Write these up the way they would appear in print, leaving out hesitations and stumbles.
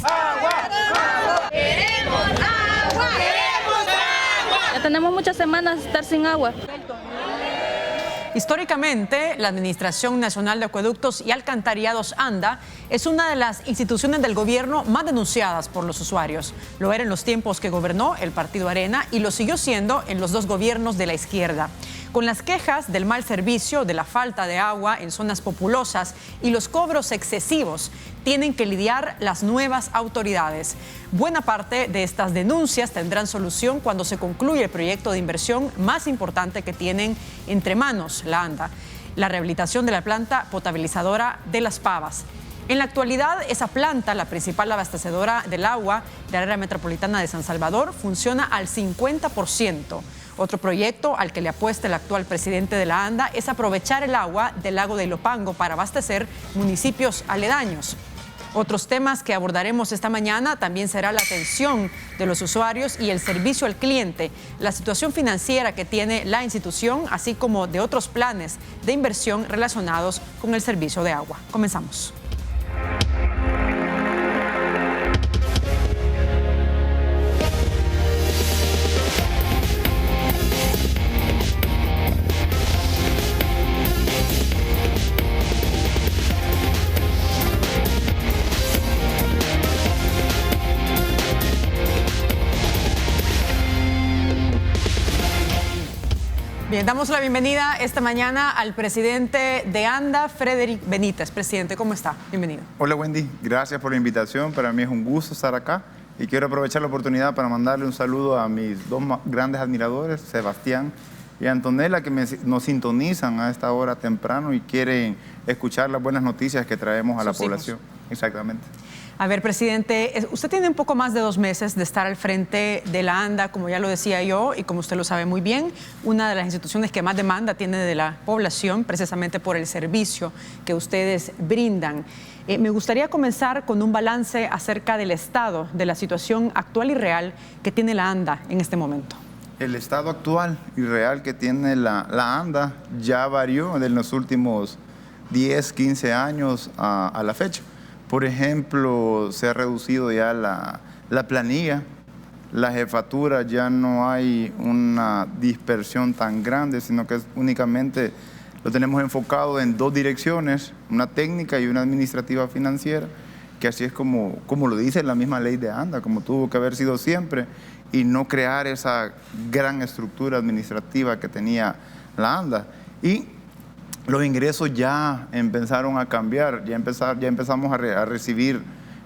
¡Agua! ¡Agua! ¡Queremos agua! ¡Queremos agua! Ya tenemos muchas semanas de estar sin agua. Históricamente, la Administración Nacional de Acueductos y Alcantarillados ANDA es una de las instituciones del gobierno más denunciadas por los usuarios. Lo era en los tiempos que gobernó el Partido Arena y lo siguió siendo en los dos gobiernos de la izquierda. Con las quejas del mal servicio, de la falta de agua en zonas populosas y los cobros excesivos, tienen que lidiar las nuevas autoridades. Buena parte de estas denuncias tendrán solución cuando se concluya el proyecto de inversión más importante que tienen entre manos la ANDA, la rehabilitación de la planta potabilizadora de Las Pavas. En la actualidad, esa planta, la principal abastecedora del agua de la área metropolitana de San Salvador, funciona al 50%. Otro proyecto al que le apuesta el actual presidente de la ANDA es aprovechar el agua del lago de Ilopango para abastecer municipios aledaños. Otros temas que abordaremos esta mañana también será la atención de los usuarios y el servicio al cliente, la situación financiera que tiene la institución, así como de otros planes de inversión relacionados con el servicio de agua. Comenzamos. Bien, damos la bienvenida esta mañana al presidente de ANDA, Frederick Benítez. Presidente, ¿cómo está? Bienvenido. Hola Wendy, gracias por la invitación. Para mí es un gusto estar acá y quiero aprovechar la oportunidad para mandarle un saludo a mis dos grandes admiradores, Sebastián y Antonella, que nos sintonizan a esta hora temprano y quieren escuchar las buenas noticias que traemos a la población. Exactamente. A ver, presidente, usted tiene un poco más de 2 meses de estar al frente de la ANDA, como ya lo decía yo, y como usted lo sabe muy bien, una de las instituciones que más demanda tiene de la población, precisamente por el servicio que ustedes brindan. Me gustaría comenzar con un balance acerca del estado, de la situación actual y real que tiene la ANDA en este momento. El estado actual y real que tiene la ANDA ya varió en los últimos 10, 15 años a la fecha. Por ejemplo, se ha reducido ya la planilla, la jefatura, ya no hay una dispersión tan grande, sino que únicamente lo tenemos enfocado en 2 direcciones, una técnica y una administrativa financiera, que así es como lo dice la misma ley de ANDA, como tuvo que haber sido siempre, y no crear esa gran estructura administrativa que tenía la ANDA. Y los ingresos ya empezaron a cambiar, ya empezamos a recibir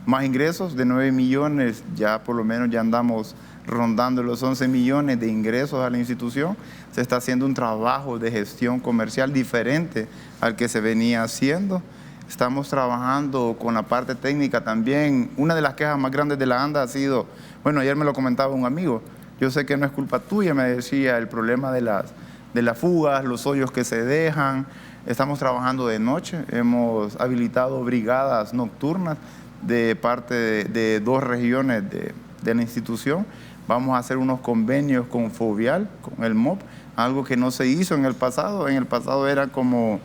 más ingresos de 9 millones, ya por lo menos ya andamos rondando los 11 millones de ingresos a la institución. Se está haciendo un trabajo de gestión comercial diferente al que se venía haciendo. Estamos trabajando con la parte técnica también. Una de las quejas más grandes de la ANDA ha sido, bueno, ayer me lo comentaba un amigo, yo sé que no es culpa tuya, me decía, el problema de las fugas, los hoyos que se dejan. Estamos trabajando de noche, hemos habilitado brigadas nocturnas de parte de 2 regiones de la institución. Vamos a hacer unos convenios con Fovial, con el MOP, algo que no se hizo en el pasado. En el pasado era como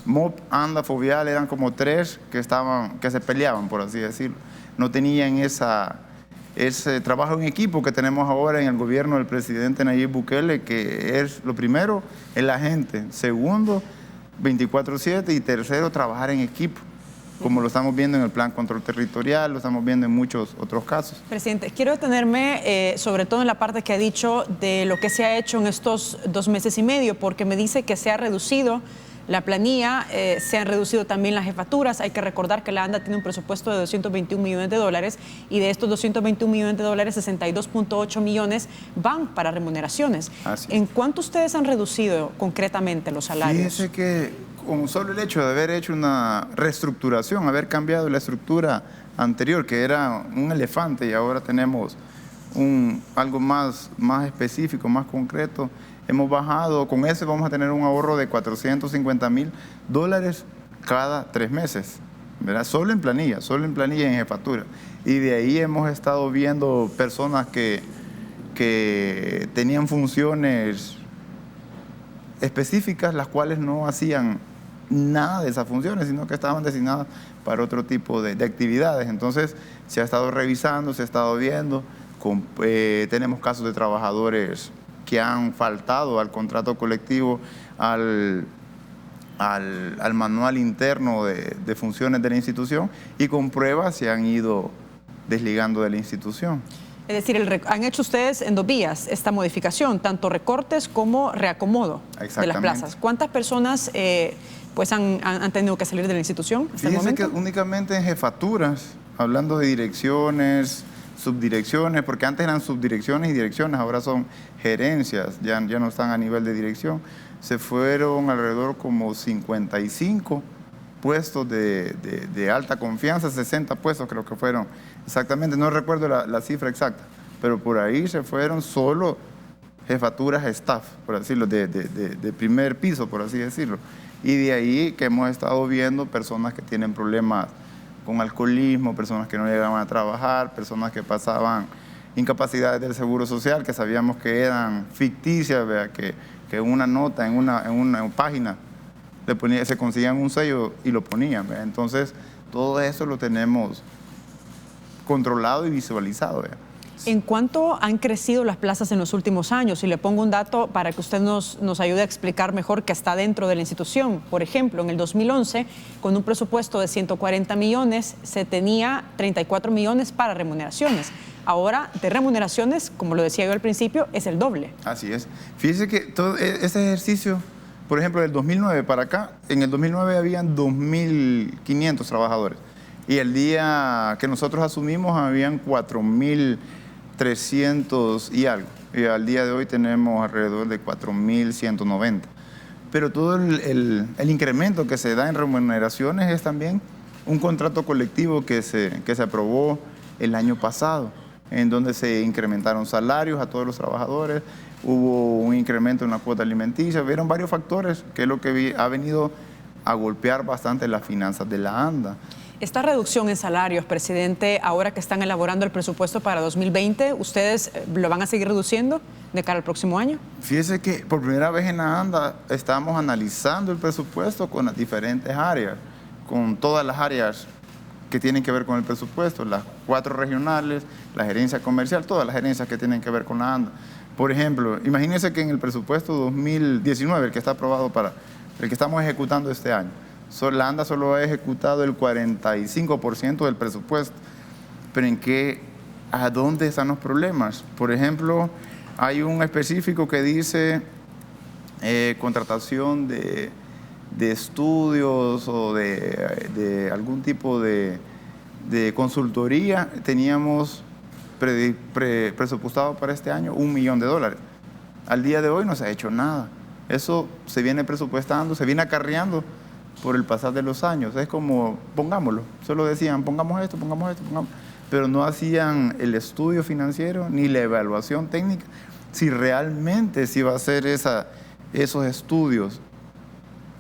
MOP, ANDA, Fovial, eran como 3 que se peleaban, por así decirlo. No tenían ese trabajo en equipo que tenemos ahora en el gobierno del presidente Nayib Bukele, que es lo primero, el agente. Segundo, 24/7 y tercero, trabajar en equipo, como lo estamos viendo en el Plan Control Territorial, lo estamos viendo en muchos otros casos. Presidente, quiero detenerme sobre todo en la parte que ha dicho de lo que se ha hecho en estos 2 meses y medio, porque me dice que se ha reducido la planilla, se han reducido también las jefaturas. Hay que recordar que la ANDA tiene un presupuesto de $221 millones y de estos $221 millones, 62.8 millones van para remuneraciones. ¿En cuánto ustedes han reducido concretamente los salarios? Fíjese que con solo el hecho de haber hecho una reestructuración, haber cambiado la estructura anterior, que era un elefante, y ahora tenemos algo más específico, más concreto, hemos bajado. Con ese vamos a tener un ahorro de $450,000 cada 3 meses, ¿verdad? Solo en planilla y en jefatura. Y de ahí hemos estado viendo personas que tenían funciones específicas, las cuales no hacían nada de esas funciones, sino que estaban designadas para otro tipo de actividades. Entonces, se ha estado revisando, se ha estado viendo. Tenemos casos de trabajadores que han faltado al contrato colectivo, al manual interno de funciones de la institución, y con pruebas se han ido desligando de la institución. Es decir, han hecho ustedes en 2 vías esta modificación, tanto recortes como reacomodo de las plazas. ¿Cuántas personas pues han tenido que salir de la institución hasta el Fíjense momento? que únicamente en jefaturas, hablando de direcciones, subdirecciones, porque antes eran subdirecciones y direcciones, ahora son gerencias, ya no están a nivel de dirección. Se fueron alrededor como 55 puestos de alta confianza, 60 puestos creo que fueron exactamente, no recuerdo la cifra exacta, pero por ahí se fueron solo jefaturas staff, por decirlo, de primer piso, por así decirlo. Y de ahí que hemos estado viendo personas que tienen problemas con alcoholismo, personas que no llegaban a trabajar, personas que pasaban incapacidades del Seguro Social, que sabíamos que eran ficticias, ¿verdad? Que una nota en una página se conseguían un sello y lo ponían, ¿verdad? Entonces, todo eso lo tenemos controlado y visualizado, ¿verdad? ¿En cuánto han crecido las plazas en los últimos años? Y le pongo un dato para que usted nos ayude a explicar mejor que está dentro de la institución. Por ejemplo, en el 2011, con un presupuesto de 140 millones, se tenía 34 millones para remuneraciones. Ahora, de remuneraciones, como lo decía yo al principio, es el doble. Así es. Fíjese que todo ese ejercicio, por ejemplo, del 2009 para acá, en el 2009 habían 2.500 trabajadores. Y el día que nosotros asumimos habían 4.300 y algo. Y al día de hoy tenemos alrededor de 4.190. Pero todo el incremento que se da en remuneraciones es también un contrato colectivo que se aprobó el año pasado, en donde se incrementaron salarios a todos los trabajadores, hubo un incremento en la cuota alimenticia, vieron varios factores que es lo que ha venido a golpear bastante las finanzas de la ANDA. Esta reducción en salarios, presidente, ahora que están elaborando el presupuesto para 2020, ¿ustedes lo van a seguir reduciendo de cara al próximo año? Fíjese que por primera vez en la ANDA estamos analizando el presupuesto con las diferentes áreas, con todas las áreas que tienen que ver con el presupuesto, las 4 regionales, la gerencia comercial, todas las gerencias que tienen que ver con la ANDA. Por ejemplo, imagínense que en el presupuesto 2019, el que está aprobado el que estamos ejecutando este año, la ANDA solo ha ejecutado el 45% del presupuesto. Pero ¿a dónde están los problemas? Por ejemplo, hay un específico que dice contratación de estudios o de algún tipo de consultoría. Teníamos presupuestado para este año $1 millón. Al día de hoy no se ha hecho nada. Eso se viene presupuestando, se viene acarreando por el pasar de los años. Es como, pongámoslo, solo decían, pongamos esto, pero no hacían el estudio financiero ni la evaluación técnica, si realmente se iba a hacer esos estudios,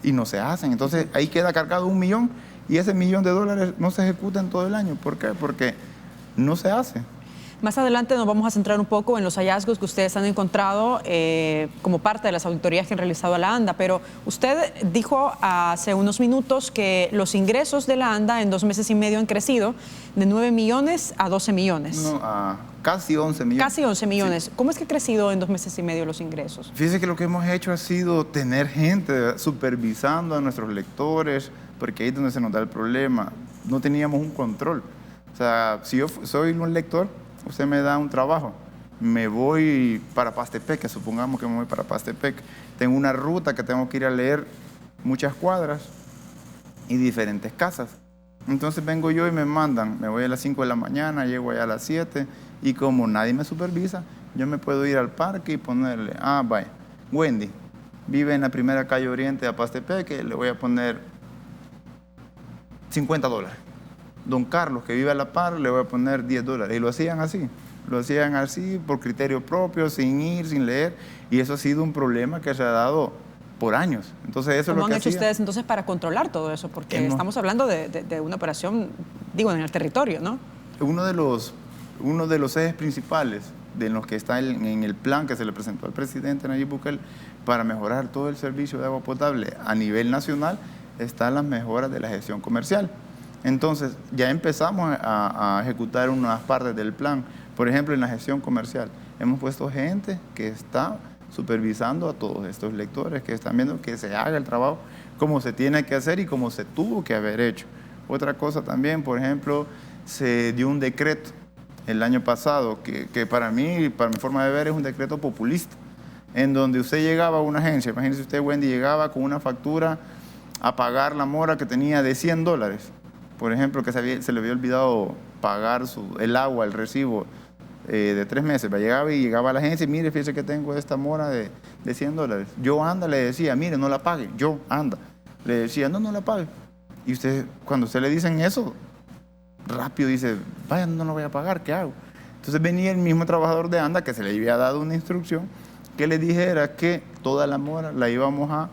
y no se hacen. Entonces ahí queda cargado $1 millón, y ese $1 millón no se ejecuta en todo el año. ¿Por qué? Porque no se hace. Más adelante nos vamos a centrar un poco en los hallazgos que ustedes han encontrado como parte de las auditorías que han realizado a la ANDA, pero usted dijo hace unos minutos que los ingresos de la ANDA en 2 meses y medio han crecido de 9 millones a 12 millones. No, a casi 11 millones. Casi 11 millones. Sí. ¿Cómo es que ha crecido en 2 meses y medio los ingresos? Fíjese que lo que hemos hecho ha sido tener gente supervisando a nuestros lectores, porque ahí es donde se nos da el problema. No teníamos un control. O sea, si yo soy un lector, usted me da un trabajo, me voy para Pastepec, supongamos que me voy para Pastepec, tengo una ruta que tengo que ir a leer muchas cuadras y diferentes casas. Entonces vengo yo y me mandan, me voy a las 5 de la mañana, llego allá a las 7, y como nadie me supervisa, yo me puedo ir al parque y ponerle, vaya, Wendy vive en la primera calle Oriente de Pastepec, le voy a poner $50. Don Carlos, que vive a la par, le voy a poner $10. Y lo hacían así por criterio propio, sin ir, sin leer. Y eso ha sido un problema que se ha dado por años. Entonces, eso es lo que ¿Cómo han hecho ustedes entonces para controlar todo eso? Porque estamos hablando de una operación, digo, en el territorio, ¿no? Uno de los ejes principales de los que está en el plan que se le presentó al presidente Nayib Bukele para mejorar todo el servicio de agua potable a nivel nacional está las mejoras de la gestión comercial. Entonces, ya empezamos a ejecutar unas partes del plan. Por ejemplo, en la gestión comercial, hemos puesto gente que está supervisando a todos estos lectores, que están viendo que se haga el trabajo como se tiene que hacer y como se tuvo que haber hecho. Otra cosa también, por ejemplo, se dio un decreto el año pasado, que para mí, para mi forma de ver, es un decreto populista, en donde usted llegaba a una agencia, imagínese usted, Wendy, llegaba con una factura a pagar la mora que tenía de $100. Por ejemplo, que se le había olvidado pagar el agua, el recibo de 3 meses. Llegaba a la agencia y mire, fíjese que tengo esta mora de $100. Yo anda, le decía, mire, no la pague. Yo anda. Le decía, no la pague. Y usted, cuando usted le dicen eso, rápido dice, vaya, no lo voy a pagar, ¿qué hago? Entonces venía el mismo trabajador de ANDA que se le había dado una instrucción que le dijera que toda la mora la íbamos a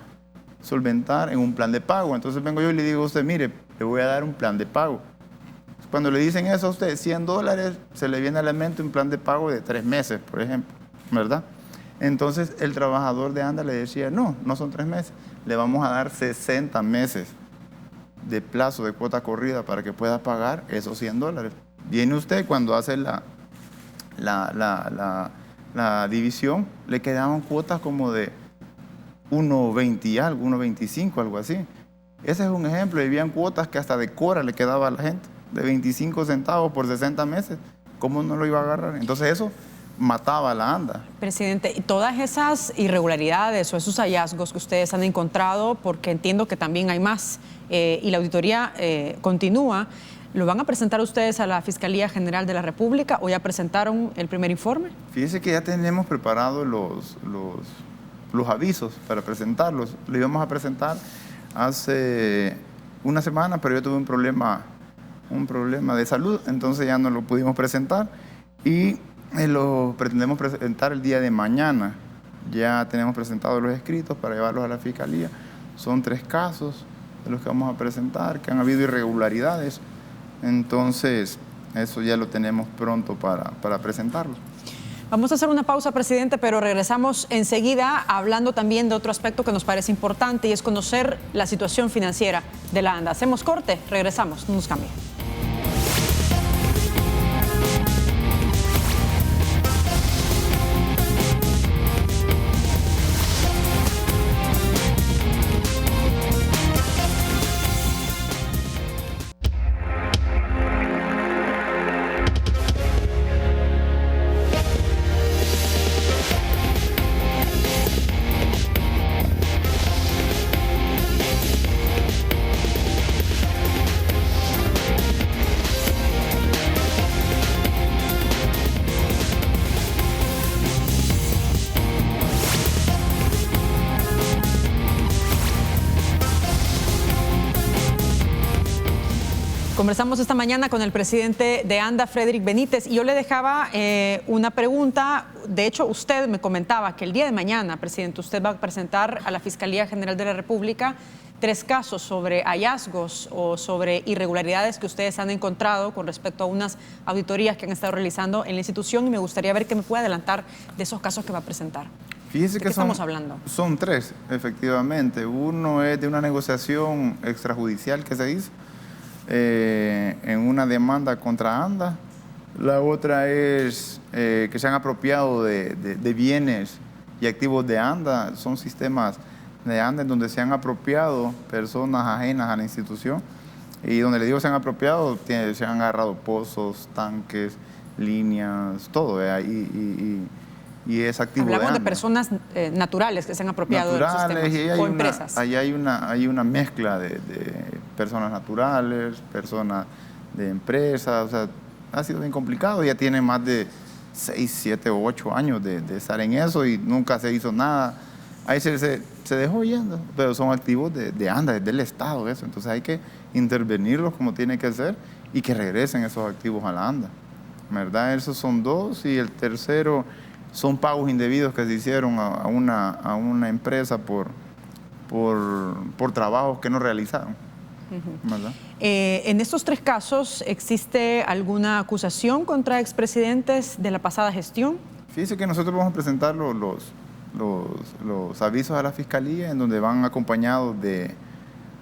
solventar en un plan de pago. Entonces vengo yo y le digo a usted, mire, le voy a dar un plan de pago. Cuando le dicen eso a usted, $100, se le viene a la mente un plan de pago de 3 meses, por ejemplo, ¿verdad? Entonces el trabajador de ANDA le decía, no son 3 meses, le vamos a dar 60 meses de plazo de cuota corrida para que pueda pagar esos $100. Viene usted cuando hace la división, le quedaban cuotas como de 1.20 y algo, 1.25, algo así. Ese es un ejemplo. Y habían cuotas que hasta de cora le quedaba a la gente, de 25 centavos por 60 meses. ¿Cómo no lo iba a agarrar? Entonces eso mataba a la ANDA. Presidente, y todas esas irregularidades o esos hallazgos que ustedes han encontrado, porque entiendo que también hay más, y la auditoría continúa, ¿lo van a presentar ustedes a la Fiscalía General de la República o ya presentaron el primer informe? Fíjese que ya tenemos preparados los avisos para presentarlos. Lo íbamos a presentar hace una semana, pero yo tuve un problema de salud, entonces ya no lo pudimos presentar y lo pretendemos presentar el día de mañana. Ya tenemos presentados los escritos para llevarlos a la Fiscalía. Son 3 casos de los que vamos a presentar, que han habido irregularidades. Entonces, eso ya lo tenemos pronto para presentarlo. Vamos a hacer una pausa, presidente, pero regresamos enseguida hablando también de otro aspecto que nos parece importante y es conocer la situación financiera de la ANDA. Hacemos corte, regresamos, no nos cambie. Conversamos esta mañana con el presidente de ANDA, Frederick Benítez, y yo le dejaba una pregunta. De hecho, usted me comentaba que el día de mañana, presidente, usted va a presentar a la Fiscalía General de la República 3 casos sobre hallazgos o sobre irregularidades que ustedes han encontrado con respecto a unas auditorías que han estado realizando en la institución, y me gustaría ver qué me puede adelantar de esos casos que va a presentar. Fíjese que estamos hablando. Son 3, efectivamente. Uno es de una negociación extrajudicial que se hizo en una demanda contra ANDA. La otra es que se han apropiado de bienes y activos de ANDA. Son sistemas de ANDA en donde se han apropiado personas ajenas a la institución. Y donde le digo se han apropiado, se han agarrado pozos, tanques, líneas, todo. Y es activo de ANDA. Hablamos de personas naturales que se han apropiado de los sistemas, o empresas. Ahí hay una mezcla de personas naturales, personas de empresas. O sea, ha sido bien complicado. Ya tiene más de 6, 7 o 8 años de estar en eso y nunca se hizo nada. Ahí se dejó yendo, pero son activos de ANDA, del Estado, eso. Entonces hay que intervenirlos como tiene que ser y que regresen esos activos a la ANDA, ¿verdad? Esos son 2, y el tercero son pagos indebidos que se hicieron a una empresa por trabajos que no realizaron, ¿verdad? En estos 3 casos, ¿existe alguna acusación contra expresidentes de la pasada gestión? Fíjese que nosotros vamos a presentar los avisos a la Fiscalía, en donde van acompañados de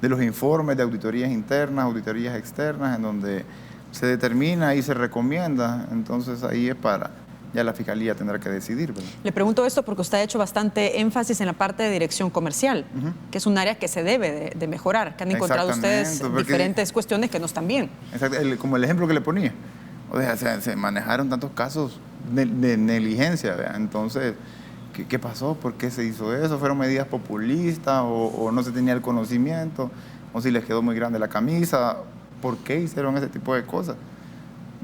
de los informes de auditorías internas, auditorías externas, en donde se determina y se recomienda. Entonces ahí es para, ya la Fiscalía tendrá que decidir, ¿verdad? Le pregunto esto porque usted ha hecho bastante énfasis en la parte de dirección comercial, que es un área que se debe de mejorar, que han encontrado ustedes Exactamente, diferentes cuestiones que no están bien. Exacto, como el ejemplo que le ponía. O sea, se manejaron tantos casos de negligencia, ¿verdad? Entonces, ¿qué pasó? ¿Por qué se hizo eso? ¿Fueron medidas populistas o no se tenía el conocimiento? ¿O si les quedó muy grande la camisa? ¿Por qué hicieron ese tipo de cosas?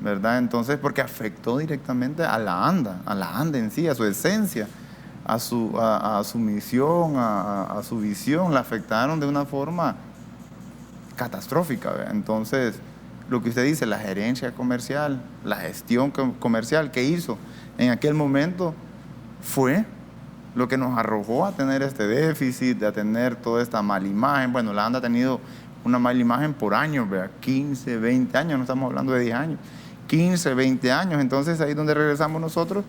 ¿Verdad? Entonces, porque afectó directamente a la ANDA en sí, a su esencia, a su misión, a su visión, la afectaron de una forma catastrófica, ¿verdad? Entonces, lo que usted dice, la gerencia comercial, la gestión comercial que hizo en aquel momento fue lo que nos arrojó a tener este déficit, a tener toda esta mala imagen. Bueno, la ANDA ha tenido una mala imagen por años, ¿verdad? 15, 20 años, no estamos hablando de 10 años, 15, 20 años. Entonces ahí es donde regresamos nosotros,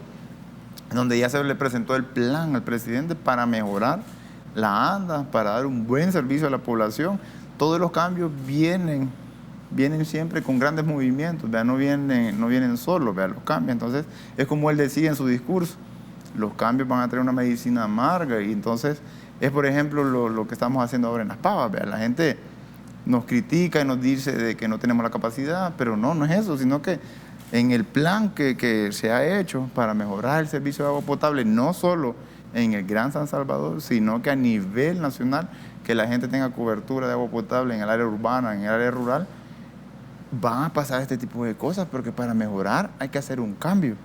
donde ya se le presentó el plan al presidente para mejorar la ANDA, para dar un buen servicio a la población. Todos los cambios vienen siempre con grandes movimientos, ¿verdad? No vienen solos, ¿verdad? Los cambios. Entonces es como él decía en su discurso, los cambios van a traer una medicina amarga, y entonces es, por ejemplo, lo que estamos haciendo ahora en Las Pavas, ¿verdad? La gente nos critica y nos dice de que no tenemos la capacidad, pero no es eso, sino que en el plan que se ha hecho para mejorar el servicio de agua potable, no solo en el Gran San Salvador, sino que a nivel nacional, que la gente tenga cobertura de agua potable en el área urbana, en el área rural, van a pasar este tipo de cosas, porque para mejorar hay que hacer un cambio.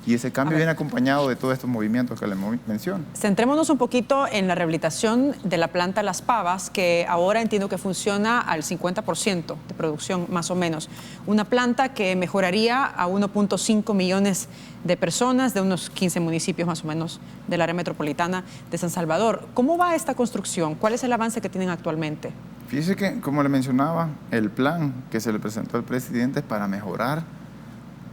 Y ese cambio viene acompañado de todos estos movimientos que le menciono. Centrémonos un poquito en la rehabilitación de la planta Las Pavas, que ahora entiendo que funciona al 50% de producción, más o menos. Una planta que mejoraría a 1.5 millones de personas de unos 15 municipios más o menos del área metropolitana de San Salvador. ¿Cómo va esta construcción? ¿Cuál es el avance que tienen actualmente? Fíjese que, como le mencionaba, el plan que se le presentó al presidente es para mejorar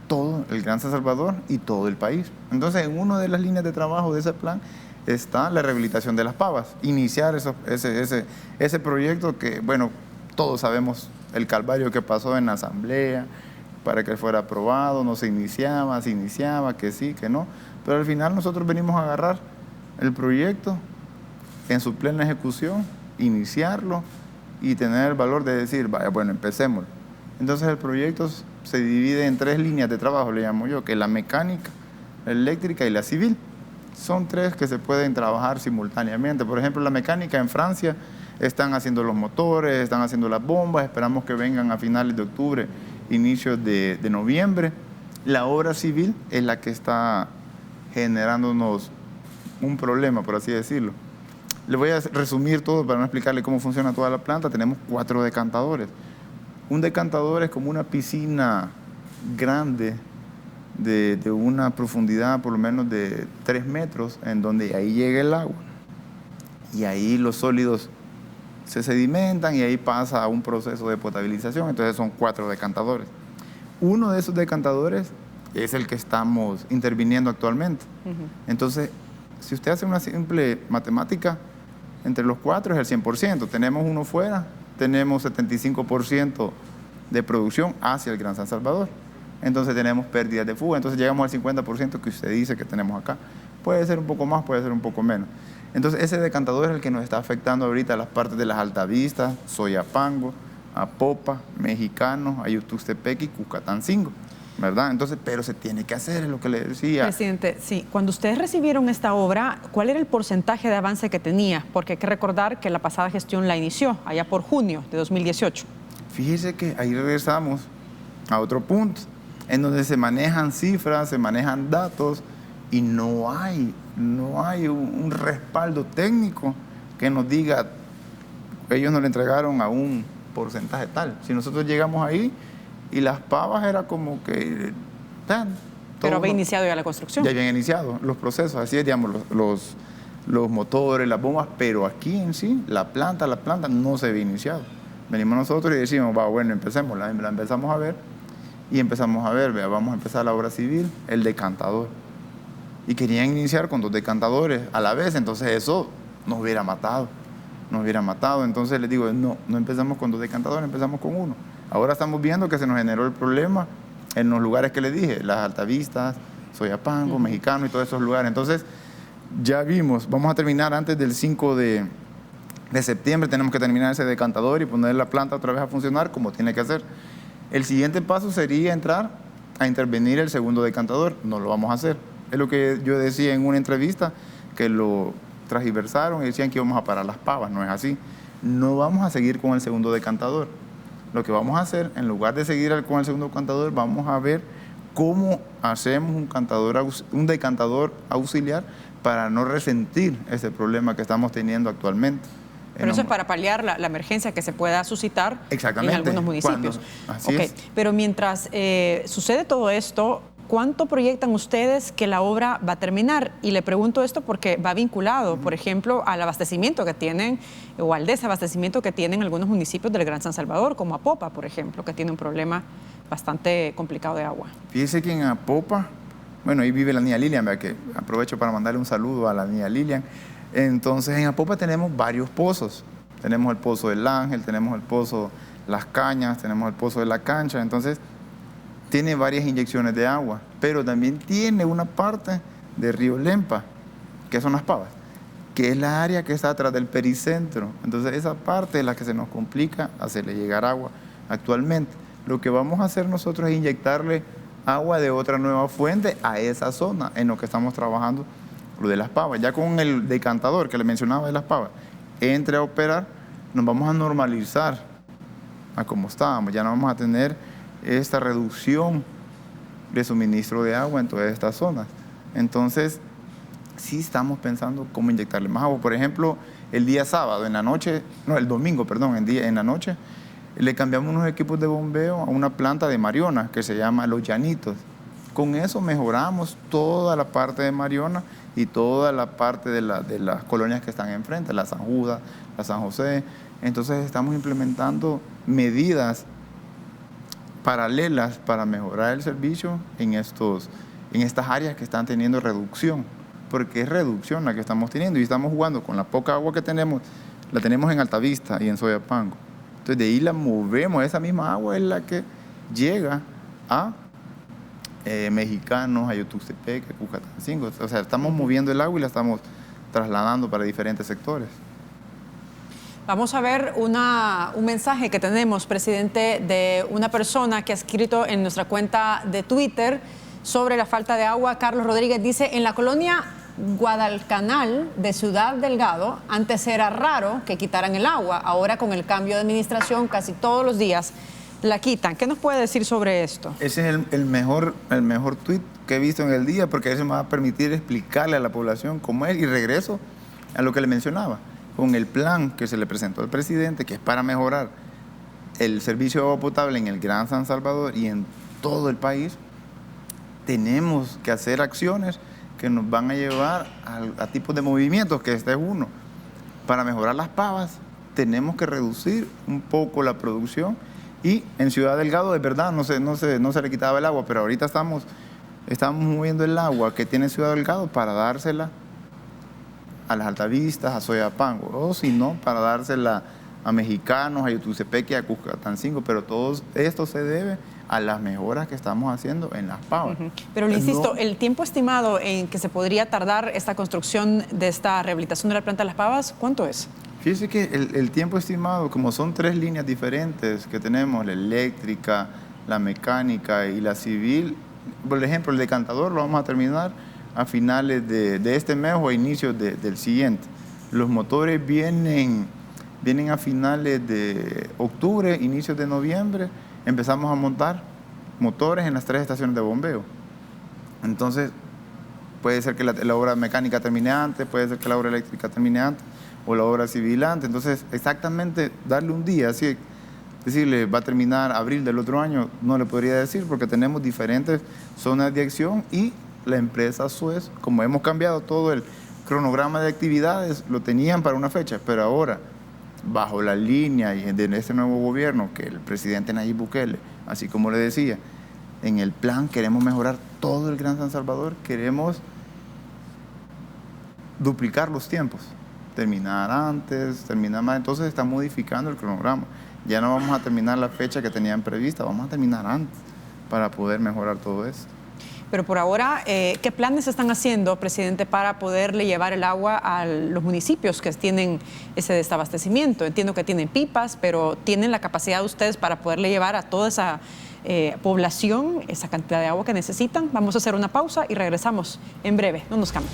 todo el Gran San Salvador y todo el país. Entonces, en una de las líneas de trabajo de ese plan está la rehabilitación de Las Pavas, iniciar ese proyecto que, bueno, todos sabemos el calvario que pasó en la asamblea para que fuera aprobado, no se iniciaba, que sí, que no, pero al final nosotros venimos a agarrar el proyecto en su plena ejecución, iniciarlo y tener el valor de decir, vaya, bueno, empecemos. Entonces el proyecto se divide en 3 líneas de trabajo, le llamo yo, que es la mecánica, la eléctrica y la civil. Son 3 que se pueden trabajar simultáneamente. Por ejemplo, la mecánica en Francia están haciendo los motores, están haciendo las bombas, esperamos que vengan a finales de octubre, inicios de noviembre. La obra civil es la que está generándonos un problema, por así decirlo. Le voy a resumir todo para no explicarle cómo funciona toda la planta. Tenemos 4 decantadores. Un decantador es como una piscina grande de una profundidad por lo menos de 3 metros, en donde ahí llega el agua y ahí los sólidos se sedimentan y ahí pasa a un proceso de potabilización. Entonces son 4 decantadores. Uno de esos decantadores es el que estamos interviniendo actualmente. Entonces, si usted hace una simple matemática, entre los 4 es el 100%. Tenemos uno fuera, tenemos 75% de producción hacia el Gran San Salvador. Entonces tenemos pérdidas de fuga. Entonces llegamos al 50% que usted dice que tenemos acá. Puede ser un poco más, puede ser un poco menos. Entonces ese decantador es el que nos está afectando ahorita a las partes de las Altavistas, Soyapango, Apopa, Mexicano, Ayutuxtepec y Cucatancingo, ¿verdad? Entonces, pero se tiene que hacer, es lo que le decía. Presidente, sí, cuando ustedes recibieron esta obra, ¿cuál era el porcentaje de avance que tenía? Porque hay que recordar que la pasada gestión la inició allá por junio de 2018. Fíjese que ahí regresamos a otro punto, en donde se manejan cifras, se manejan datos y no hay un respaldo técnico que nos diga, ellos nos le entregaron a un porcentaje tal. Si nosotros llegamos ahí y Las Pavas era como que... Pero había iniciado ya la construcción. Ya habían iniciado los procesos, así es, digamos, los motores, las bombas, pero aquí en sí, la planta no se había iniciado. Venimos nosotros y decimos, va, bueno, empecemos, la empezamos a ver y empezamos a ver, vea, vamos a empezar la obra civil, el decantador. Y querían iniciar con 2 decantadores a la vez, entonces eso nos hubiera matado. nos hubiera matado. Entonces les digo, no empezamos con 2 decantadores, empezamos con 1. Ahora estamos viendo que se nos generó el problema en los lugares que les dije, las Altavistas, Soyapango, Mexicano y todos esos lugares. Entonces, ya vimos, vamos a terminar antes del 5 de septiembre, tenemos que terminar ese decantador y poner la planta otra vez a funcionar como tiene que hacer. El siguiente paso sería entrar a intervenir el segundo decantador, no lo vamos a hacer. Es lo que yo decía en una entrevista, que lo transversaron y decían que íbamos a parar las pavas, no es así. No vamos a seguir con el segundo decantador. Lo que vamos a hacer, en lugar de seguir con el segundo decantador, vamos a ver cómo hacemos un decantador auxiliar para no resentir ese problema que estamos teniendo actualmente. Pero eso es para paliar la emergencia que se pueda suscitar en algunos municipios. Así es. Pero mientras sucede todo esto, ¿cuánto proyectan ustedes que la obra va a terminar? Y le pregunto esto porque va vinculado, por ejemplo, al abastecimiento que tienen o al desabastecimiento que tienen algunos municipios del Gran San Salvador, como Apopa, por ejemplo, que tiene un problema bastante complicado de agua. Fíjese que en Apopa, bueno, ahí vive la niña Lilian, ¿verdad? Que aprovecho para mandarle un saludo a la niña Lilian. Entonces, en Apopa tenemos varios pozos. Tenemos el pozo del Ángel, tenemos el pozo Las Cañas, tenemos el pozo de la Cancha. Entonces, tiene varias inyecciones de agua, pero también tiene una parte de Río Lempa, que son las Pavas, que es la área que está atrás del pericentro. Entonces, esa parte es la que se nos complica hacerle llegar agua actualmente. Lo que vamos a hacer nosotros es inyectarle agua de otra nueva fuente a esa zona en lo que estamos trabajando, lo de las Pavas. Ya con el decantador que le mencionaba de las Pavas, entre a operar, nos vamos a normalizar a como estábamos. Ya no vamos a tener esta reducción de suministro de agua en todas estas zonas. Entonces, sí estamos pensando cómo inyectarle más agua. Por ejemplo, el día sábado, en la noche, no, el domingo, perdón, en la noche, le cambiamos unos equipos de bombeo a una planta de Mariona que se llama Los Llanitos. Con eso mejoramos toda la parte de Mariona y toda la parte de las colonias que están enfrente, la San Judas, la San José. Entonces estamos implementando medidas paralelas para mejorar el servicio en estas áreas que están teniendo reducción, porque es reducción la que estamos teniendo y estamos jugando con la poca agua que tenemos, la tenemos en Altavista y en Soyapango. Entonces de ahí la movemos, esa misma agua es la que llega a Mexicanos, a Yotuxtepec, a Cucatancingo. O sea, estamos moviendo el agua y la estamos trasladando para diferentes sectores. Vamos a ver un mensaje que tenemos, presidente, de una persona que ha escrito en nuestra cuenta de Twitter sobre la falta de agua. Carlos Rodríguez dice, en la colonia Guadalcanal de Ciudad Delgado, antes era raro que quitaran el agua, ahora con el cambio de administración casi todos los días la quitan. ¿Qué nos puede decir sobre esto? Ese es el mejor tuit que he visto en el día, porque eso me va a permitir explicarle a la población cómo es. Y regreso a lo que le mencionaba, con el plan que se le presentó al presidente, que es para mejorar el servicio de agua potable en el Gran San Salvador y en todo el país. Tenemos que hacer acciones que nos van a llevar a tipos de movimientos, que este es uno. Para mejorar las Pavas, tenemos que reducir un poco la producción. Y en Ciudad Delgado, de verdad, no se le quitaba el agua, pero ahorita estamos moviendo el agua que tiene Ciudad Delgado para dársela a las Altavistas, a Soyapango, o si no, para dársela a Mexicanos, a Yotuxtepec y a Cucatancingo, pero todo esto se debe a las mejoras que estamos haciendo en las Pavas. Pero le insisto, el tiempo estimado en que se podría tardar esta construcción de esta rehabilitación de la planta de las Pavas, ¿cuánto es? Fíjese que el tiempo estimado, como son 3 líneas diferentes que tenemos, la eléctrica, la mecánica y la civil, por ejemplo, el decantador lo vamos a terminar a finales de este mes o a inicios del siguiente. Los motores vienen a finales de octubre, inicios de noviembre, empezamos a montar motores en las 3 estaciones de bombeo. Entonces, puede ser que la obra mecánica termine antes, puede ser que la obra eléctrica termine antes, o la obra civil antes. Entonces, exactamente darle un día, así decirle va a terminar abril del otro año, no le podría decir, porque tenemos diferentes zonas de acción y la empresa Suez, como hemos cambiado todo el cronograma de actividades, lo tenían para una fecha, pero ahora, bajo la línea y de este nuevo gobierno, que el presidente Nayib Bukele, así como le decía, en el plan queremos mejorar todo el Gran San Salvador, queremos duplicar los tiempos. terminar antes, terminar más. Entonces está modificando el cronograma. Ya no vamos a terminar la fecha que tenían prevista, vamos a terminar antes para poder mejorar todo esto. Pero por ahora, ¿qué planes están haciendo, presidente, para poderle llevar el agua a los municipios que tienen ese desabastecimiento? Entiendo que tienen pipas, pero ¿tienen la capacidad de ustedes para poderle llevar a toda esa población esa cantidad de agua que necesitan? Vamos a hacer una pausa y regresamos en breve. No nos cambien.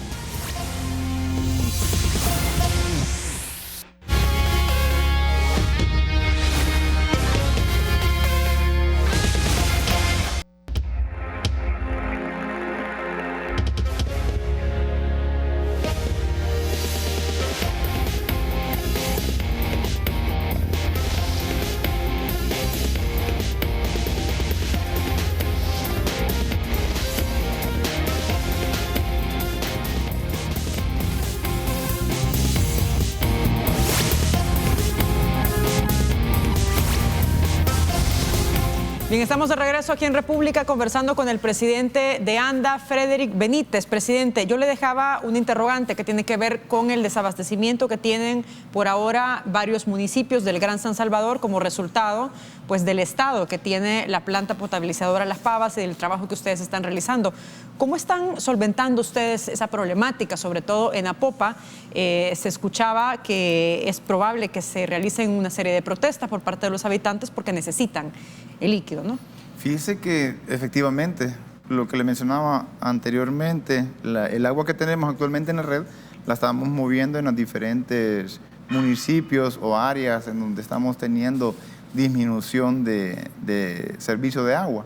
Bien, estamos de regreso aquí en República conversando con el presidente de ANDA, Frederick Benítez. Presidente, yo le dejaba un interrogante que tiene que ver con el desabastecimiento que tienen por ahora varios municipios del Gran San Salvador como resultado pues del estado que tiene la planta potabilizadora Las Pavas y del trabajo que ustedes están realizando. ¿Cómo están solventando ustedes esa problemática, sobre todo en Apopa? Se escuchaba que es probable que se realicen una serie de protestas por parte de los habitantes porque necesitan el líquido, ¿no? Fíjese que efectivamente, lo que le mencionaba anteriormente, el agua que tenemos actualmente en la red la estamos moviendo en los diferentes municipios o áreas en donde estamos teniendo disminución de servicio de agua.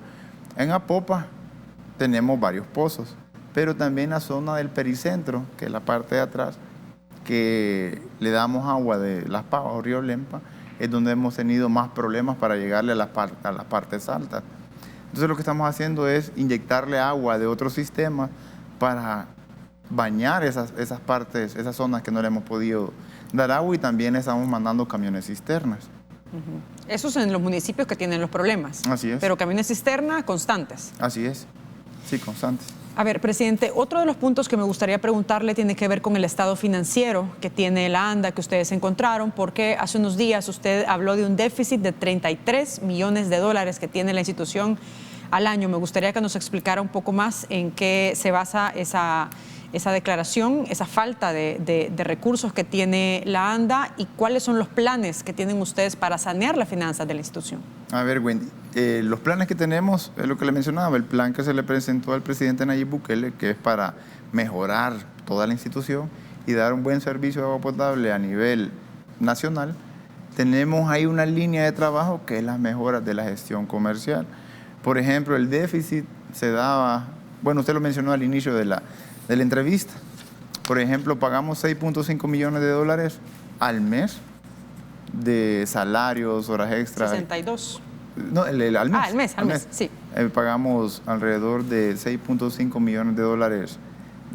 En Apopa tenemos varios pozos, pero también la zona del pericentro, que es la parte de atrás, que le damos agua de Las Pavas o Río Lempa, es donde hemos tenido más problemas para llegarle a las partes altas. Entonces lo que estamos haciendo es inyectarle agua de otros sistemas para bañar esas partes, esas zonas que no le hemos podido dar agua, y también estamos mandando camiones cisternas. Eso es en los municipios que tienen los problemas. Así es. Pero camiones cisterna constantes. Así es, sí, constantes. A ver, presidente, otro de los puntos que me gustaría preguntarle tiene que ver con el estado financiero que tiene la ANDA, que ustedes encontraron, porque hace unos días usted habló de un déficit de 33 millones de dólares que tiene la institución al año. Me gustaría que nos explicara un poco más en qué se basa esa declaración, esa falta de recursos que tiene la ANDA, y cuáles son los planes que tienen ustedes para sanear las finanzas de la institución. A ver, Wendy, los planes que tenemos es lo que le mencionaba, el plan que se le presentó al presidente Nayib Bukele, que es para mejorar toda la institución y dar un buen servicio de agua potable a nivel nacional. Tenemos ahí una línea de trabajo que es las mejoras de la gestión comercial. Por ejemplo, el déficit se daba, bueno, usted lo mencionó al inicio de la entrevista. Por ejemplo, pagamos 6.5 millones de dólares al mes de salarios, horas extras. 62. No, al mes. Al mes, sí. Pagamos alrededor de 6.5 millones de dólares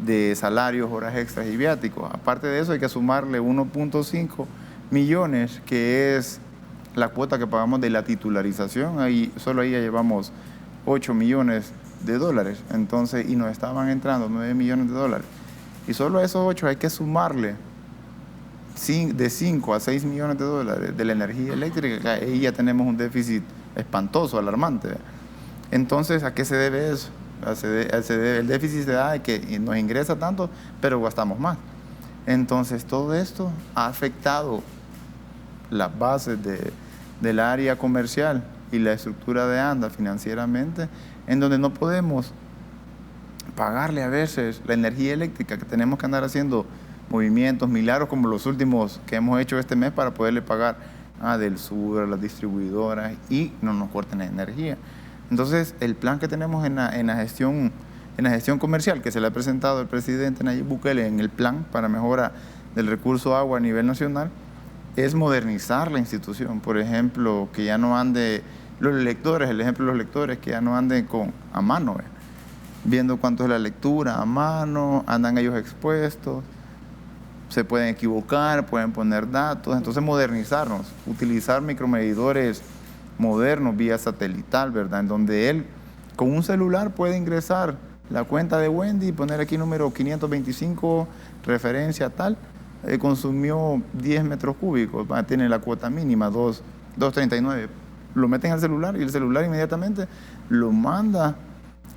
de salarios, horas extras y viáticos. Aparte de eso, hay que sumarle 1.5 millones, que es la cuota que pagamos de la titularización. Solo ahí ya llevamos 8 millones de dólares. Entonces, y nos estaban entrando 9 millones de dólares. Y solo a esos 8 hay que sumarle de 5 a 6 millones de dólares de la energía eléctrica. Ahí ya tenemos un déficit espantoso, alarmante. Entonces, ¿a qué se debe eso? El déficit se da de que nos ingresa tanto, pero gastamos más. Entonces, todo esto ha afectado las bases del área comercial y la estructura de ANDA financieramente, en donde no podemos pagarle a veces la energía eléctrica, que tenemos que andar haciendo movimientos, milagros como los últimos que hemos hecho este mes para poderle pagar a Del Sur, a las distribuidoras, y no nos corten la energía. Entonces, el plan que tenemos en la gestión comercial, que se le ha presentado al presidente Nayib Bukele en el plan para mejora del recurso agua a nivel nacional, es modernizar la institución. Por ejemplo, que ya no ande los lectores, el ejemplo de los lectores, que ya no anden a mano, viendo cuánto es la lectura a mano, andan ellos expuestos, se pueden equivocar, pueden poner datos. Entonces, modernizarnos, utilizar micromedidores modernos vía satelital, ¿verdad? En donde él con un celular puede ingresar la cuenta de Wendy y poner aquí número 525, referencia tal, consumió 10 metros cúbicos, tiene la cuota mínima, 2.39. Lo meten al celular y el celular inmediatamente lo manda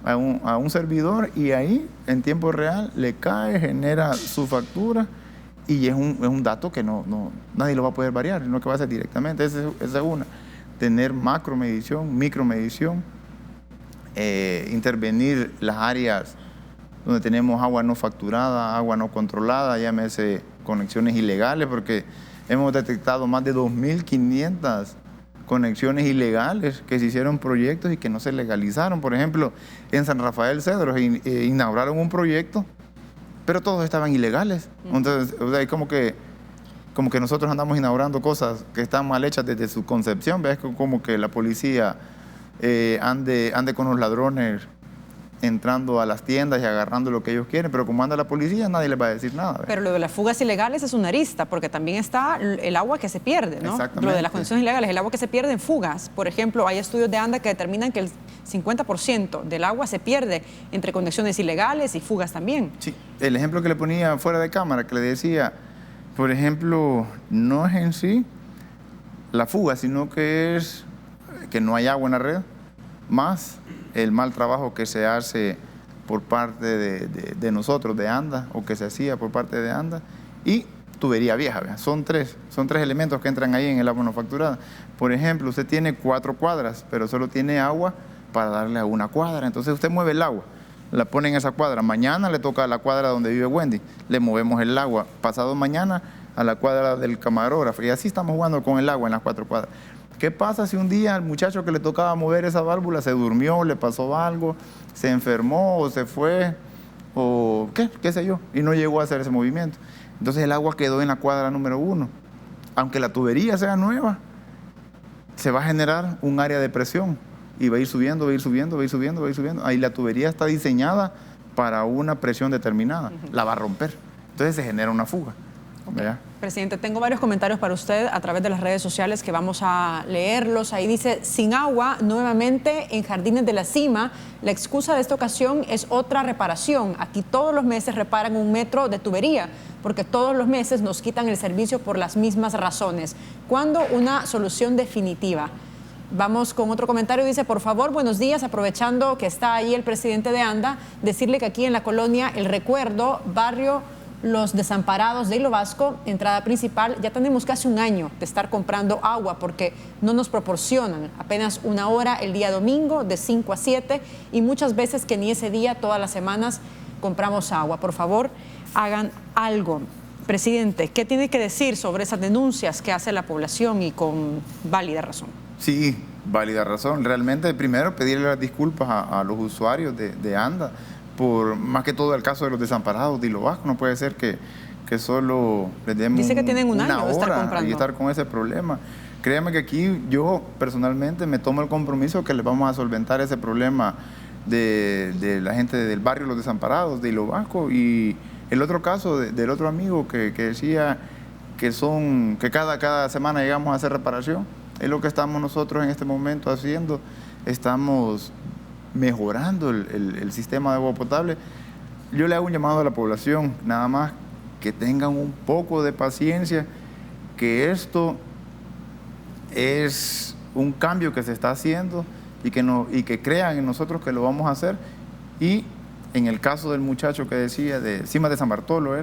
a un servidor y ahí en tiempo real le cae, genera su factura y es un dato que nadie lo va a poder variar, sino que va a ser directamente. Esa es una. Tener macromedición, micromedición, intervenir las áreas donde tenemos agua no facturada, agua no controlada, llámese conexiones ilegales, porque hemos detectado más de 2.500 conexiones ilegales que se hicieron proyectos y que no se legalizaron. Por ejemplo, en San Rafael Cedros inauguraron un proyecto, pero todos estaban ilegales. Entonces, o sea, como que nosotros andamos inaugurando cosas que están mal hechas desde su concepción. ¿Ves? Como que la policía ande con los ladrones entrando a las tiendas y agarrando lo que ellos quieren, pero como anda la policía, nadie les va a decir nada. ¿Ves? Pero lo de las fugas ilegales es una arista, porque también está el agua que se pierde, ¿no? Exactamente. Lo de las conexiones ilegales, el agua que se pierde en fugas. Por ejemplo, hay estudios de ANDA que determinan que el 50% del agua se pierde entre conexiones ilegales y fugas también. Sí, el ejemplo que le ponía fuera de cámara, que le decía, por ejemplo, no es en sí la fuga, sino que es que no hay agua en la red, más el mal trabajo que se hace por parte de nosotros, de ANDA, o que se hacía por parte de ANDA, y tubería vieja. ¿Ve? Son tres elementos que entran ahí en el agua no facturada. Por ejemplo, usted tiene 4 cuadras, pero solo tiene agua para darle a una cuadra. Entonces usted mueve el agua, la pone en esa cuadra. Mañana le toca a la cuadra donde vive Wendy, le movemos el agua. Pasado mañana a la cuadra del camarógrafo. Y así estamos jugando con el agua en las 4 cuadras. ¿Qué pasa si un día al muchacho que le tocaba mover esa válvula se durmió, le pasó algo, se enfermó o se fue, o qué sé yo, y no llegó a hacer ese movimiento? Entonces el agua quedó en la cuadra número 1. Aunque la tubería sea nueva, se va a generar un área de presión y va a ir subiendo, va a ir subiendo, va a ir subiendo, va a ir subiendo. Ahí la tubería está diseñada para una presión determinada, la va a romper. Entonces se genera una fuga. Okay. Presidente, tengo varios comentarios para usted a través de las redes sociales que vamos a leerlos. Ahí dice, sin agua, nuevamente en Jardines de la Cima. La excusa de esta ocasión es otra reparación. Aquí todos los meses reparan 1 metro de tubería, porque todos los meses nos quitan el servicio por las mismas razones. ¿Cuándo una solución definitiva? Vamos con otro comentario. Dice, por favor, buenos días. Aprovechando que está ahí el presidente de ANDA, decirle que aquí en la colonia El Recuerdo, barrio Los Desamparados de Hilo Vasco, entrada principal, ya tenemos casi 1 año de estar comprando agua porque no nos proporcionan apenas 1 hora el día domingo de 5 a 7 y muchas veces que ni ese día, todas las semanas compramos agua. Por favor, hagan algo. Presidente, ¿qué tiene que decir sobre esas denuncias que hace la población y con válida razón? Sí, válida razón. Realmente, primero, pedirle las disculpas a los usuarios de ANDA, por más que todo el caso de los desamparados de Hilo Vasco. No puede ser que solo les demos Dice que tienen 1 año de estar hora comprando y estar con ese problema. Créame que aquí yo personalmente me tomo el compromiso que les vamos a solventar ese problema de la gente del barrio Los Desamparados de Hilo Vasco. Y el otro caso del otro amigo que decía que cada semana llegamos a hacer reparación, es lo que estamos nosotros en este momento haciendo. Estamos mejorando el sistema de agua potable. Yo le hago un llamado a la población, nada más que tengan un poco de paciencia, que esto es un cambio que se está haciendo y que crean en nosotros que lo vamos a hacer. Y en el caso del muchacho que decía de Cimas de San Bartolo,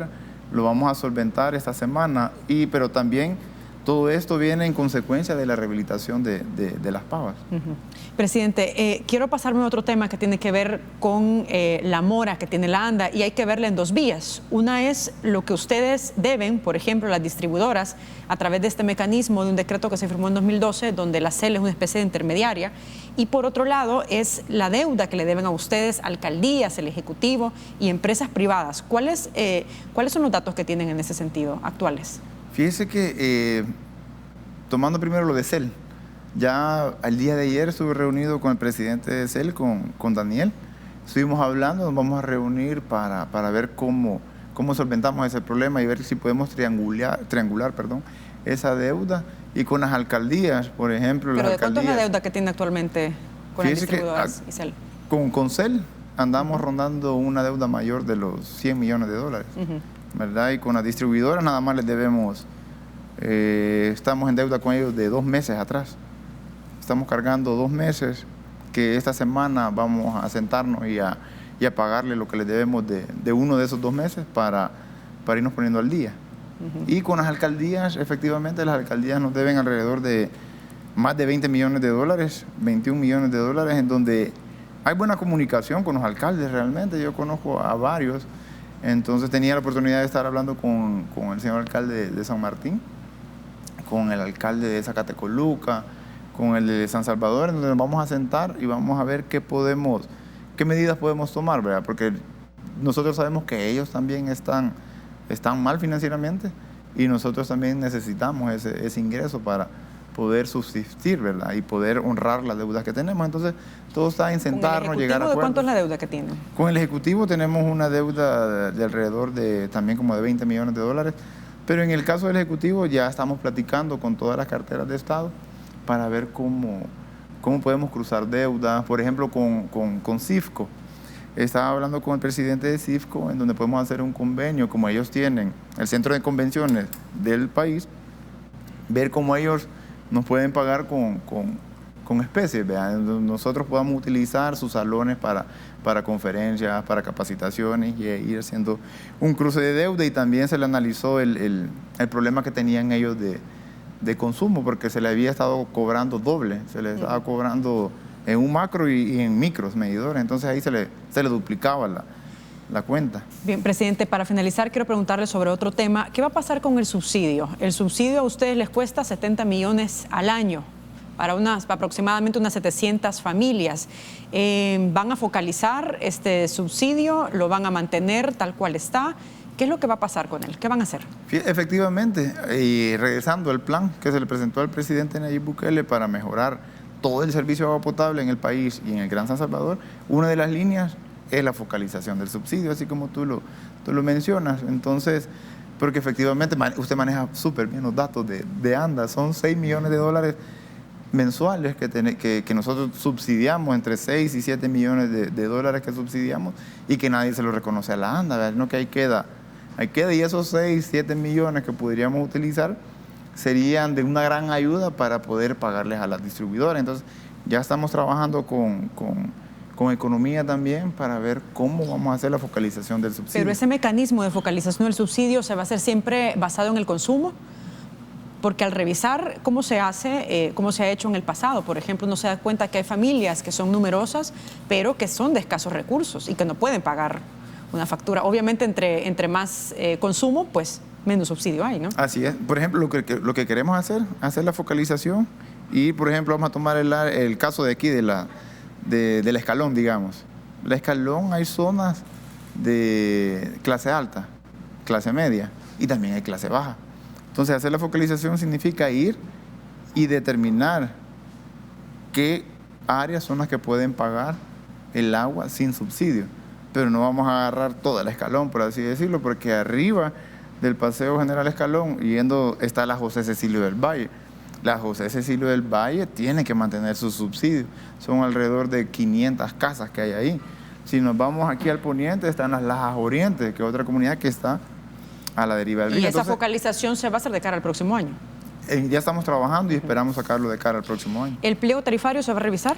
lo vamos a solventar esta semana, pero también todo esto viene en consecuencia de la rehabilitación de las pavas. Presidente, quiero pasarme a otro tema que tiene que ver con la mora que tiene la ANDA, y hay que verla en 2 vías. Una es lo que ustedes deben, por ejemplo, las distribuidoras, a través de este mecanismo de un decreto que se firmó en 2012, donde la CEL es una especie de intermediaria, y por otro lado es la deuda que le deben a ustedes, alcaldías, el Ejecutivo y empresas privadas. ¿Cuáles son los datos que tienen en ese sentido actuales? Fíjese que, tomando primero lo de CEL, ya al día de ayer estuve reunido con el presidente de CEL, con Daniel. Estuvimos hablando, nos vamos a reunir para ver cómo solventamos ese problema y ver si podemos triangular esa deuda. Y con las alcaldías, por ejemplo. ¿Pero de cuánto es la deuda que tiene actualmente con las distribuidoras y CEL? Con CEL andamos rondando una deuda mayor de los $100 millones. ¿verdad? Y con las distribuidoras nada más les debemos, estamos en deuda con ellos de 2 meses atrás. Estamos cargando 2 meses, que esta semana vamos a sentarnos y a pagarle lo que les debemos de uno de esos 2 meses para irnos poniendo al día. Y con las alcaldías, efectivamente, las alcaldías nos deben alrededor de más de 20 millones de dólares, 21 millones de dólares, en donde hay buena comunicación con los alcaldes realmente. Yo conozco a varios, entonces tenía la oportunidad de estar hablando con el señor alcalde de San Martín, con el alcalde de Zacatecoluca, con el de San Salvador, en donde nos vamos a sentar y vamos a ver qué medidas podemos tomar, ¿verdad? Porque nosotros sabemos que ellos también están mal financieramente y nosotros también necesitamos ese ingreso para poder subsistir, ¿verdad? Y poder honrar las deudas que tenemos. Entonces, todo está en sentarnos, llegar a acuerdos. ¿De cuánto es la deuda que tienen? Con el Ejecutivo tenemos una deuda de alrededor de también como de 20 millones de dólares, pero en el caso del Ejecutivo ya estamos platicando con todas las carteras de Estado para ver cómo podemos cruzar deudas, por ejemplo, con CIFCO. Estaba hablando con el presidente de CIFCO, en donde podemos hacer un convenio, como ellos tienen el centro de convenciones del país, ver cómo ellos nos pueden pagar con especies, ¿verdad? Nosotros podamos utilizar sus salones para conferencias, para capacitaciones y ir haciendo un cruce de deuda. Y también se le analizó el problema que tenían ellos de consumo, porque se le había estado cobrando doble, se le estaba cobrando en un macro y en micros medidores, entonces ahí se le duplicaba la cuenta. Bien, presidente, para finalizar quiero preguntarle sobre otro tema. ¿Qué va a pasar con el subsidio? El subsidio a ustedes les cuesta 70 millones al año para aproximadamente unas 700 familias. ¿Van a focalizar este subsidio? ¿Lo van a mantener tal cual está? ¿Qué es lo que va a pasar con él? ¿Qué van a hacer? Efectivamente, y regresando al plan que se le presentó al presidente Nayib Bukele para mejorar todo el servicio de agua potable en el país y en el Gran San Salvador, una de las líneas es la focalización del subsidio, así como tú lo mencionas. Entonces, porque efectivamente usted maneja súper bien los datos de ANDA, son 6 millones de dólares mensuales que nosotros subsidiamos, entre 6 y 7 millones de dólares que subsidiamos y que nadie se lo reconoce a la ANDA, ¿verdad? No, que ahí queda, y esos 6, 7 millones que podríamos utilizar serían de una gran ayuda para poder pagarles a las distribuidoras. Entonces, ya estamos trabajando con economía también para ver cómo vamos a hacer la focalización del subsidio. Pero ese mecanismo de focalización del subsidio se va a hacer siempre basado en el consumo, porque al revisar cómo se hace, cómo se ha hecho en el pasado, por ejemplo, uno se da cuenta que hay familias que son numerosas, pero que son de escasos recursos y que no pueden pagar una factura. Obviamente, entre más consumo, pues menos subsidio hay, ¿no? Así es. Por ejemplo, lo que queremos hacer la focalización y, por ejemplo, vamos a tomar el caso de aquí, del Escalón, digamos. La Escalón hay zonas de clase alta, clase media y también hay clase baja. Entonces, hacer la focalización significa ir y determinar qué áreas son las que pueden pagar el agua sin subsidio. Pero no vamos a agarrar toda la Escalón, por así decirlo, porque arriba del Paseo General Escalón está la José Cecilio del Valle. La José Cecilio del Valle tiene que mantener su subsidio. Son alrededor de 500 casas que hay ahí. Si nos vamos aquí al poniente, están las Lajas Oriente, que es otra comunidad que está a la deriva del río. ¿Y esa focalización se va a hacer de cara al próximo año? Ya estamos trabajando y esperamos sacarlo de cara al próximo año. ¿El pliego tarifario se va a revisar?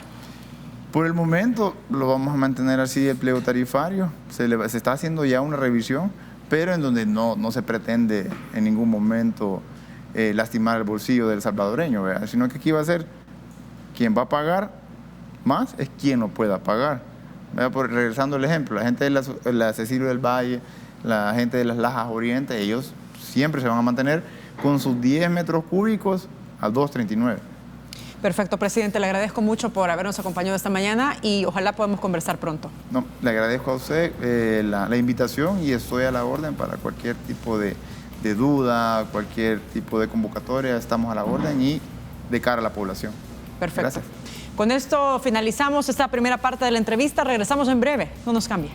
Por el momento lo vamos a mantener así, el pliego tarifario. Se está haciendo ya una revisión, pero en donde no se pretende en ningún momento lastimar el bolsillo del salvadoreño, ¿verdad? Sino que aquí va a ser quien va a pagar más es quien lo pueda pagar. Regresando al ejemplo, la gente de la Cecilio del Valle, la gente de las Lajas Oriente, ellos siempre se van a mantener con sus 10 metros cúbicos a 2.39. Perfecto, presidente. Le agradezco mucho por habernos acompañado esta mañana y ojalá podamos conversar pronto. No, le agradezco a usted la invitación y estoy a la orden para cualquier tipo de duda, cualquier tipo de convocatoria. Estamos a la orden y de cara a la población. Perfecto. Gracias. Con esto finalizamos esta primera parte de la entrevista. Regresamos en breve. No nos cambie.